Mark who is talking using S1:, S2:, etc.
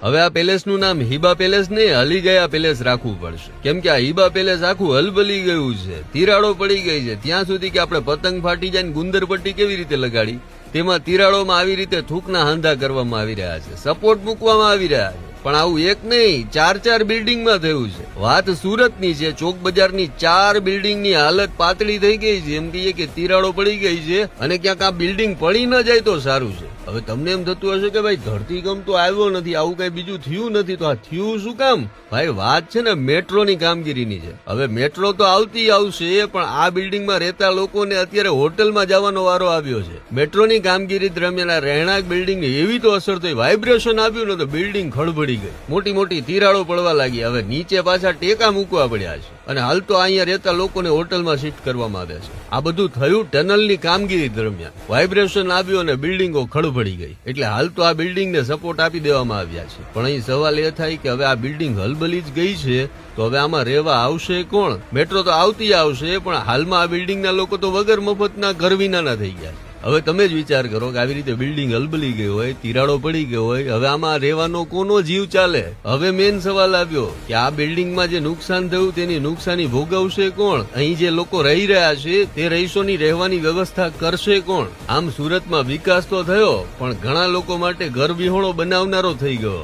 S1: હવે આ પેલેસનું નામ હિબા પેલેસ નહીં, હલી ગયા પેલેસ રાખવું પડશે. કેમ કે આ હિબા પેલેસ આખું હલબલી ગયું છે, તિરાડો પડી ગઈ છે ત્યાં સુધી કે આપણે પતંગ ફાટી જાય ને ગુંદર પટ્ટી કેવી રીતે લગાડી, તેમાં તિરાડોમાં આવી રીતે થૂકના હાંધા કરવામાં આવી રહ્યા છે, સપોર્ટ મૂકવામાં આવી રહ્યા છે. પણ આવું એક નહીં, 4 બિલ્ડિંગમાં થયું છે. વાત સુરતની છે, ચોક બજારની 4 બિલ્ડિંગની હાલત પાતળી થઈ ગઈ છે. એમ કહીએ કે તિરાડો પડી ગઈ છે અને ક્યાંક આ બિલ્ડિંગ પડી ન જાય તો સારું છે. હવે તમને એમ થતું હશે કે ભાઈ ધરતીકંપ તો આવ્યો નથી, આવું કઈ બીજું થયું નથી, તો આ થયું શું કામ? ભાઈ વાત છે ને મેટ્રોની કામગીરીની છે. હવે મેટ્રો તો આવતી આવશે, પણ આ બિલ્ડિંગમાં રહેતા લોકોને અત્યારે હોટલમાં જવાનો વારો આવ્યો છે. મેટ્રોની કામગીરી દરમિયાન આ રહેણાંક બિલ્ડિંગ એવી તો અસર થઈ, વાઇબ્રેશન આવ્યું ને તો બિલ્ડિંગ ખડબડી ગઈ, મોટી મોટી તિરાડો પડવા લાગી. હવે નીચે પાછા ટેકા મૂકવા પડ્યા છે અને હાલ તો અહીંયા રહેતા લોકોને હોટલમાં શિફ્ટ કરવામાં આવે છે. આ બધું થયું ટનલની કામગીરી દરમિયાન, વાઇબ્રેશન આવ્યું અને બિલ્ડિંગો ખડબડી ગઈ. એટલે હાલ તો આ બિલ્ડિંગને સપોર્ટ આપી દેવામાં આવ્યા છે. પણ અહીં સવાલ એ થાય કે હવે આ બિલ્ડિંગ હલબલી જ ગઈ છે તો હવે આમાં રહેવા આવશે કોણ? મેટ્રો તો આવતી આવશે, પણ હાલમાં આ બિલ્ડિંગના લોકો તો વગર મફતના ઘર વિનાના થઈ ગયા છે. હવે તમે જ વિચાર કરો કે આવી રીતે બિલ્ડિંગ હલબલી ગઈ હોય, તિરાડો પડી ગયો હોય, હવે આમાં રહેવાનો કોનો જીવ ચાલે? હવે મેન સવાલ આવ્યો કે આ બિલ્ડિંગમાં જે નુકસાન થયું તેની નુકસાની ભોગવશે કોણ? અહીં જે લોકો રહી રહ્યા છે તે રહીશોની રહેવાની વ્યવસ્થા કરશે કોણ? આમ સુરતમાં વિકાસ તો થયો, પણ ઘણા લોકો માટે ઘર વિહોણો બનાવનારો થઈ ગયો.